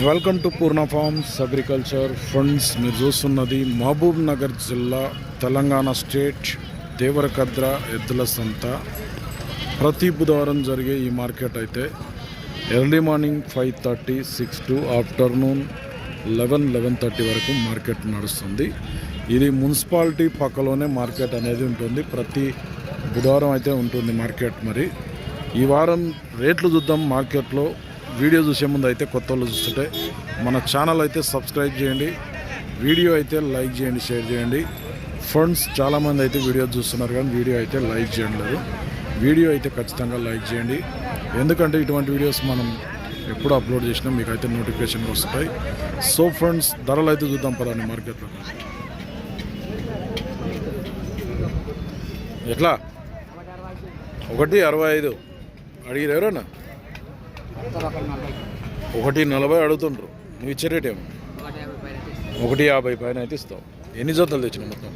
Welcome to Purna forms agriculture funds. మీరు చూస్తున్నది మహబూబ్ నగర్ జిల్లా తెలంగాణ స్టేట్ దేవరకద్ర ఎద్దుల సంత. ప్రతి బుధవారం జరిగే ఈ మార్కెట్ అయితే ఎర్లీ మార్నింగ్ 5:30, 6 to ఆఫ్టర్నూన్ 11:30 వరకు మార్కెట్ నడుస్తుంది. ఇది మున్సిపాలిటీ పక్కలోనే మార్కెట్ అనేది ఉంటుంది. ప్రతి బుధవారం అయితే ఉంటుంది మార్కెట్. మరి ఈ వారం రేట్లు చూద్దాం మార్కెట్లో. వీడియో చూసే ముందు అయితే కొత్త వాళ్ళు చూస్తుంటే మన ఛానల్ అయితే సబ్స్క్రైబ్ చేయండి, వీడియో అయితే లైక్ చేయండి, షేర్ చేయండి. ఫ్రెండ్స్ చాలామంది అయితే వీడియో చూస్తున్నారు కానీ వీడియో అయితే లైక్ చేయండి లేదు. వీడియో అయితే ఖచ్చితంగా లైక్ చేయండి, ఎందుకంటే ఇటువంటి వీడియోస్ మనం ఎప్పుడు అప్లోడ్ చేసినా మీకు అయితే నోటిఫికేషన్లు వస్తాయి. సో ఫ్రెండ్స్ ధరలు అయితే చూద్దాం పదండి మార్కెట్లో. ఎట్లా 1.65 అడిగిరు ఎవరన్నా? 1.40 అడుగుతుండ్రు. నువ్వు ఇచ్చే రేట్ ఏమో 1.50 పైన అయితే ఇస్తావు. ఎన్ని జతలు తెచ్చినావు మొత్తం?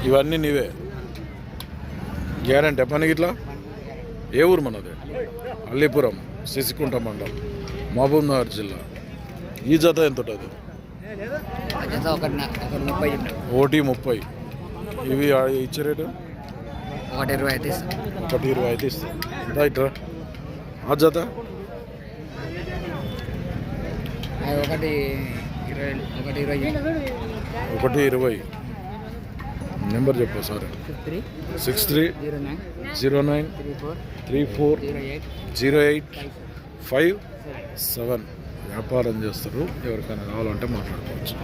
ఇవన్నీ నీవే గ్యారంటీ పనికి. ఇట్లా ఏ ఊరు మనది? అల్లీపురం, సిసికుంట మండలం, మహబూబ్ నగర్ జిల్లా. ఈ జత ఎంత ఉంటుంది? 1.30. ఇవి ఇచ్చే రేటు 1.20 అయితే ఇస్తావు. రైట్ రా. ఆ జత 1.20. నెంబర్ చెప్పు సార్. 6309340857. వ్యాపారం చేస్తారు, ఎవరికైనా కావాలంటే మాట్లాడుకోవచ్చు.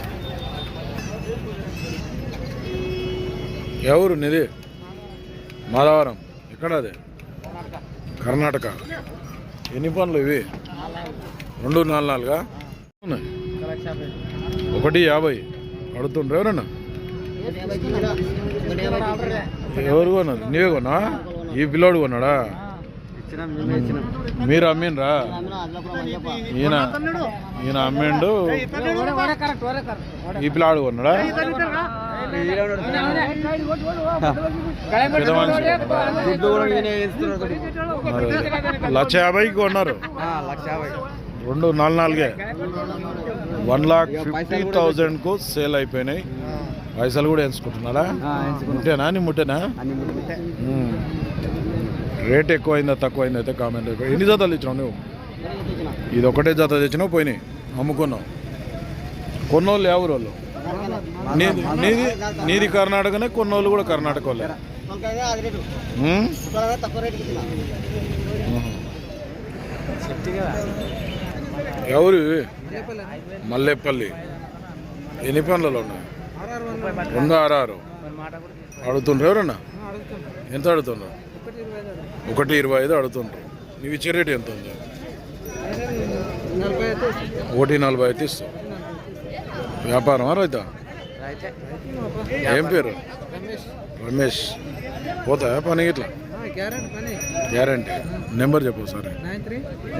ఎవరు నిధి? మాధవరం. ఎక్కడ అది? కర్ణాటక. ఎన్ని పనులు ఇవి? 244 1.50 అడుగుతుండ్రు. ఎవరన్నా? ఎవరు కొన్నారు? నీవే కొన్నా? ఈ పిల్లోడు కొన్నాడా? మీరు అమ్మిండ్రా? ఈయన అమ్మిండు, ఈ పిల్లాడు కొన్నాడా? పెద్ద మనిషి 1,50,000 కొన్నారు. 244 1,50,000 సేల్ అయిపోయినాయి. పైసలు కూడా ఎంచుకుంటున్నారా? ముట్టేనా? నీ ముట్టేనా? రేట్ ఎక్కువైందా తక్కువైందా అయితే కామెంట్ అయిపోయి. ఎన్ని జతలు తెచ్చినావు నువ్వు? ఇది ఒకటే జత తెచ్చినావు, పోయినాయి అమ్ముకున్నావు. కొన్నోళ్ళు ఎవరు వాళ్ళు? నీది కర్ణాటకనే, కొన్నోళ్ళు కూడా కర్ణాటక వాళ్ళే. ఎవరు? మల్లేపల్లి. ఎన్ని పనులలో ఉన్నాయి? 266 అడుగుతుండ్రు. ఎవరన్నా? ఎంత అడుగుతుండ్రు? 1.25 అడుగుతుండ్రు. నువ్వు ఇచ్చే రేటు ఎంత ఉంది? 1.40 అయితే ఇస్తావు. వ్యాపారమా రైతా? ఏం పేరు? రమేష్. పోతాయా పని ఇట్లా? గ్యారంటీ. నెంబర్ చెప్పు సరే.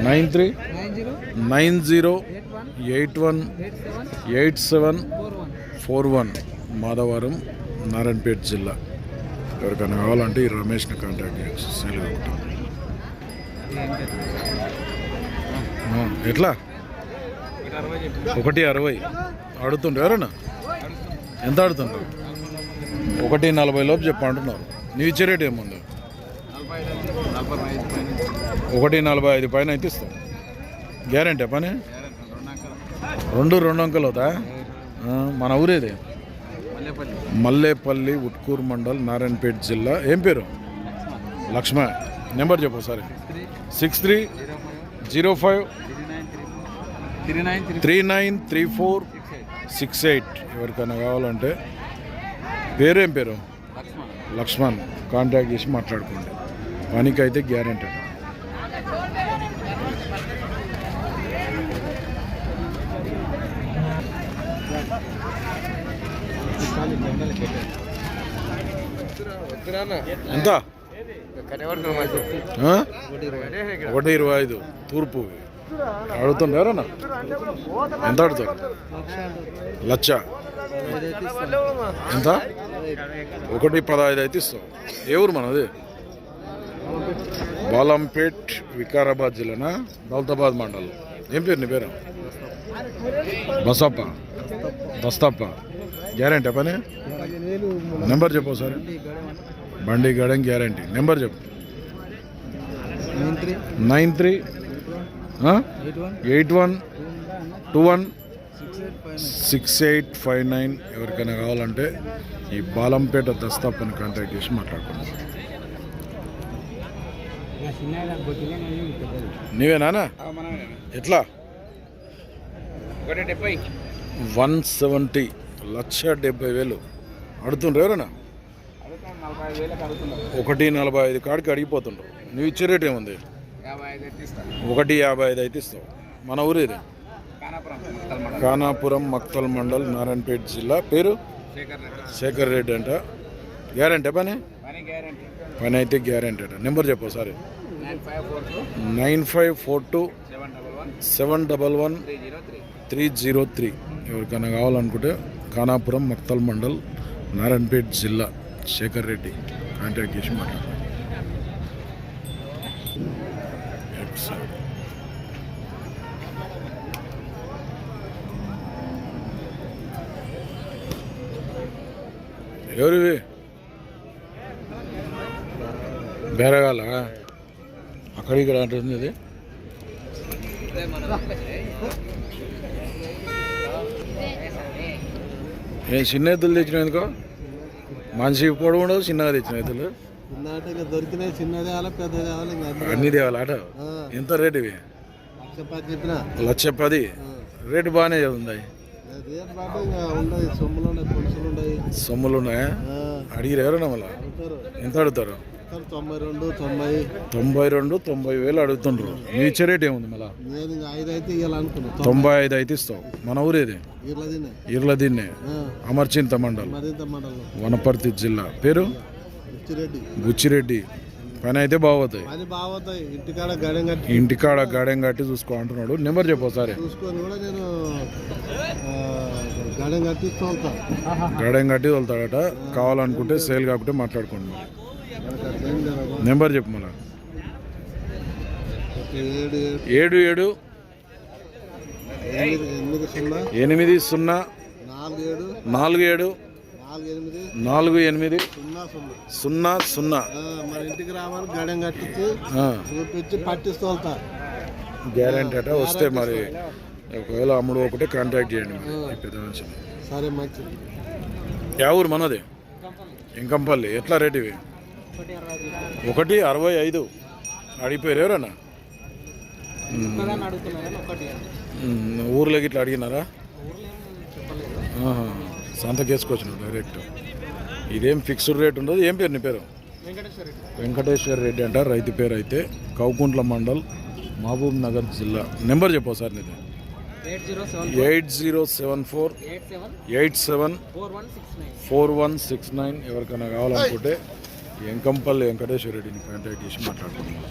9390818741. మాధవరం, నారాయణపేట జిల్లా. ఎవరికైనా కావాలంటే ఈ రమేష్ని కాంటాక్ట్ చేయొచ్చు. సేల్ ఉంటుంది. ఎట్లా? 1.60 అడుగుతుండ్రు. ఎవరన్నా? ఎంత అడుగుతుండ్రు? 1.40 లోపు చెప్ప అంటున్నారు. నీవు ఇచ్చే రేటు ఏముంది? 1.45 పైన అయితే ఇస్తాం. గ్యారంటీ పని? 2 అంకెలు అవుతా? మన ఊరేది? మల్లేపల్లి, ఉట్కూరు మండల్, నారాయణపేట జిల్లా. ఏం పేరు? లక్ష్మ. నెంబర్ చెప్పు సరే. 6305393468. ఎవరికైనా కావాలంటే పేరేం పేరు? లక్ష్మణ్. కాంటాక్ట్ చేసి మాట్లాడుకోండి. పనికి అయితే గ్యారంటీ. ఎంత? 1.25 తూర్పు అడుగుతుంది. ఎవరన్నా? ఎంత అడుగుతారు? 1,00,000. ఎంత? 1.15 అయితే ఇస్తాం. ఏ ఊరు మనది? బాలంపేట్ వికారాబాద్ జిల్లానా దౌలతాబాద్ మండలం. ఏం పేరు నీ పేరు? బసప్ప దస్తప్ప. గ్యారంటీ పని? నెంబర్ చెప్పు సార్. బండి గడం గ్యారంటీ. నెంబర్ చెప్పు. 9381216859. ఎవరికైనా కావాలంటే ఈ బాలంపేట దస్తప్పని కాంటాక్ట్ చేసి మాట్లాడుకోండి. నీవేనా? ఎట్లా? 170 1,70,000 అడుగుతుండ్రు ఎవరైనా? 1,45 కాడికి అడిగిపోతుండ్రు. నువ్వు ఇచ్చే రేట్ ఏముంది? 1,55 అయితే ఇస్తావు. మన ఊరు ఇది ఖానాపురం మక్తల్ మండల్ నారాయణపేట జిల్లా. పేరు శేఖర్ రెడ్డి అంట. గ్యారంటీ పని? పని అయితే గ్యారంటీ అంట. నెంబర్ చెప్పు సారీ. 9542711303. ఎవరికైనా కావాలనుకుంటే ఖానాపురం మక్తల్ మండల్ నారాయణపేట జిల్లా శేఖర్ రెడ్డి కాంటాక్ట్ చేసి మాట్లాడారు. ఎవరివి? బేరగాల అక్కడికి ఇక్కడ అంటుంది. ఇది నేను చిన్న ఎద్దులు తెచ్చిన ఎందుకో? మనిషి పొడవు ఉండదు, చిన్నగా తెచ్చిన ఎద్దులు దొరికినాయి. చిన్నది కావాలి, పెద్దది కావాలి, అన్ని తేవాలి. ఆట ఎంత రేటు ఇవి? 1,10,000. రేటు బాగానే ఉంది. సొమ్ములు ఉన్నాయా? అడిగిరు ఎవరన్నా మళ్ళా? ఎంత అడుగుతారు? 92,90,000 అడుగుతుండ్రు. నీ ఇచ్చే రేట్ ఏముంది మళ్ళా? 95 అయితే ఇస్తావు. మన ఊరేది? ఇర్లదిన్నే అమర్చింత మండల్ వనపర్తి జిల్లా. పేరు బుచ్చిరెడ్డి. పని అయితే బాగుతాయి. ఇంటికాడ గాడెం కట్టి చూసుకో అంటున్నాడు. నెంబర్ చెప్పు సరే. గాడెం కట్టి తోలుతాడట. కావాలనుకుంటే సేల్ కాకుంటే మాట్లాడుకోండి. నెంబర్ చెప్పు మళ్ళా. 77474800. మన ఇంటికి రావాలి, గడం కట్టించి చూపించి పట్టిస్తూ గ్యారంటీ అట. వస్తే మరి ఒకవేళ అమ్ముడు ఒకటే కాంటాక్ట్ చేయండి. పెద్ద నుంచి సరే మంచిది. యా ఊరు మనది? ఇంకంపల్లి. ఎట్లా రేట్ ఇవి? 1,65 అడిగిపోయారు ఎవరన్నా? ఊర్లోకి ఇట్లా అడిగినారా? సంతకేసుకోవచ్చు డైరెక్ట్. ఇదేం ఫిక్స్డ్ రేట్ ఉండదు. ఏం పేరు నీ పేరు? వెంకటేశ్వర రెడ్డి అంటారు. రైతు పేరు అయితే కౌకుంట్ల మండల్ మహబూబ్ నగర్ జిల్లా. నెంబర్ చెప్పు సార్ నీది. 8074874169. ఎవరికైనా కావాలనుకుంటే ఎంకంపల్లి వెంకటేశ్వర రెడ్డిని కాంటాక్ట్ చేసి మాట్లాడుకుంటున్నాం.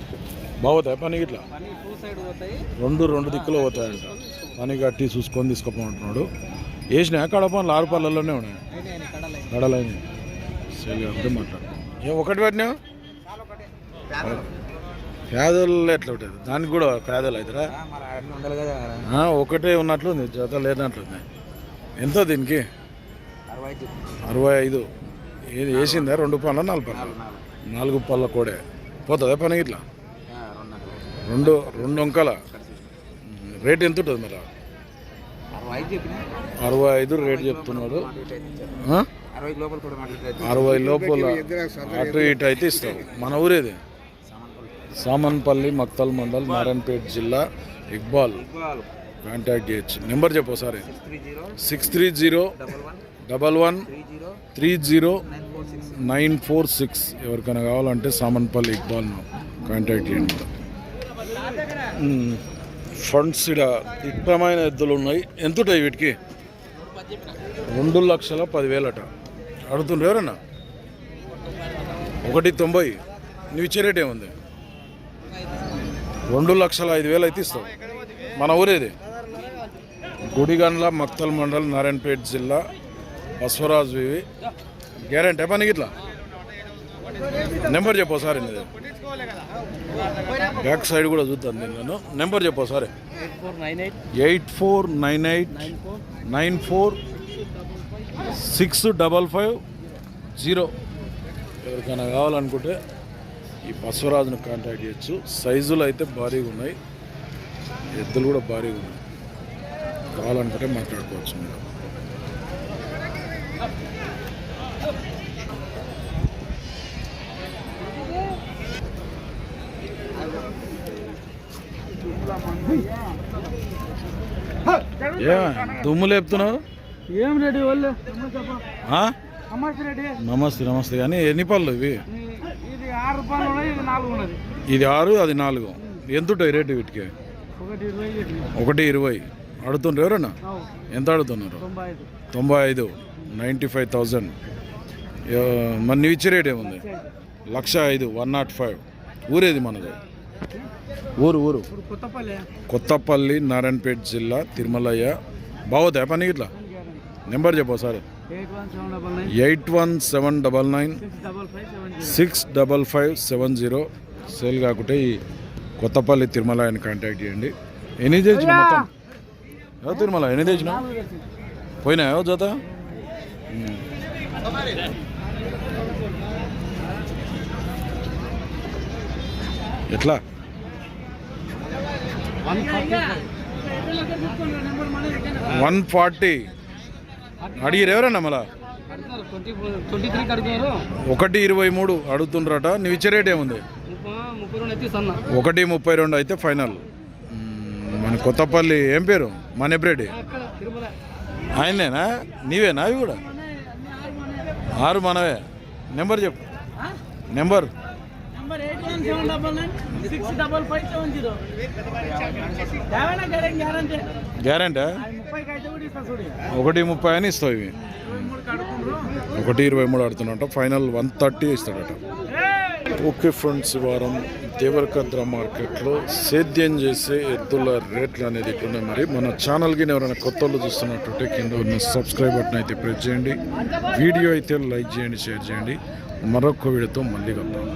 బాగుతాయి పని ఇట్లా? రెండు దిక్కులు పోతాయంట. పని కట్టి చూసుకొని తీసుకుపోమంటున్నాడు. వేసినా కడపలు 6 పళ్ళల్లోనే ఉన్నాయి. కడలైన సేల్ కాకుంటే మాట్లాడుతున్నాం. ఏం ఒకటి పెట్టినా పేదలు ఎట్లా ఉంటుంది? దానికి కూడా పేదలు అవుతారా? ఒకటే ఉన్నట్లుంది, జత లేనట్లుంది. ఎంత దీనికి? 65. ఏది వేసిందా? 2 పళ్ళ 4 పళ్ళ? 4 పళ్ళ కూడా పోతుందా పని ఇట్లా? 2 వంకల. రేట్ ఎంత ఉంటుంది మరి? 65 రేట్ చెప్తున్నాడు. 60 లోపల అటు ఇటు అయితే ఇస్తావు. మన ఊరేది? సామన్పల్లి మక్తల్ మండల్ నారాయణపేట జిల్లా. ఇక్బాల్ కాంటాక్ట్ చేయొచ్చు. నెంబర్ చెప్పు సారీ. 6301113096. ఎవరికైనా కావాలంటే సామన్పల్లి ఇక్బాల్ను కాంటాక్ట్ చేయండి. ఫండ్స్ ఇక్కడ ఇష్టమైన ఎద్దులు ఉన్నాయి. ఎంత ఉంటాయి వీటికి? 2,10,000 అట అడుగుతుండ్రు ఎవరన్నా? 1,90. నువ్వు ఇచ్చే రేట్ ఏముంది? 2,05,000 అయితే ఇస్తావు. మన ఊరేది? గుడిగండ్ల మక్తల్ మండల్ నారాయణపేట జిల్లా బస్వరాజు. ఇవి గ్యారంటీ పనికి ఇట్లా? నెంబర్ చెప్పు సార్. బ్యాక్ సైడ్ కూడా చూద్దాం నేను. నెంబర్ చెప్పు సరే. 8498946550. ఎవరికైనా కావాలనుకుంటే ఈ బసవరాజును కాంటాక్ట్ చేయొచ్చు. సైజులు అయితే భారీగా ఉన్నాయి, ఎద్దులు కూడా భారీగా ఉన్నాయి. కావాలనుకుంటే మాట్లాడుకోవచ్చు మీరు. దుమ్ము లేపుతున్నావు ఏం రెడీ వాళ్ళు నమస్తే నమస్తే. కానీ ఎన్ని పళ్ళు ఇవి? ఇది 6 రూపాయలు ఉన్నాయి, ఇది 4 ఉన్నది. ఇది 6, అది 4. ఎంత ఉంటాయి రేటు వీటికి? 120 అడుగుతుండ్రు ఎవరన్నా? ఎంత అడుగుతున్నారు? 95, 95,000. మరి నీవు ఇచ్చే రేట్ ఏముంది? 105, 105. ఊరేది మనది? ఊరు కొత్తపల్లి, నారాయణపేట జిల్లా, తిరుమలయ్య. బాగుతాయి పని ఇట్లా? నెంబర్ చెప్పు సరే. 8179965570. సేల్ కాకుంటే ఈ కొత్తపల్లి తిరుమలయ్యని కాంటాక్ట్ చేయండి. ఎన్ని తెచ్చిన మొత్తం? తిరుమల ఎన్ని తెచ్చిన? పోయినాయో జత? ఎట్లా? 140 అడిగిరు ఎవరన్నా? మళ్ళా 123 అడుగుతుండ్రట. నువ్వు ఇచ్చే రేట్ ఏముంది? 132 అయితే ఫైనల్. మన కొత్తపల్లి ఏం పేరు? మనేబ్రెడ్డి ఆయనేనా? నీవేనా? అవి కూడా 6 మనవే. నెంబర్ చెప్పు. నెంబర్ 817570. గ్యారంటీ 130 అని ఇస్తావు. ఇవి 123 ఆడుతున్నట. ఫైనల్ 130 ఇస్తాడట. ఓకే ఫ్రెండ్స్, ఈ వారం దేవరకద్ర మార్కెట్లో సేద్యం చేసే ఎద్దుల రేట్లు అనేది ఇట్లున్నాయి. మరి మన ఛానల్కి ఎవరైనా కొత్త వాళ్ళు చూస్తున్నట్టుంటే కింద ఉన్న సబ్స్క్రైబ్ బటన్ అయితే ప్రెస్ చేయండి. వీడియో అయితే లైక్ చేయండి, షేర్ చేయండి. మరొక వీడియోతో మళ్ళీ కలుద్దాం.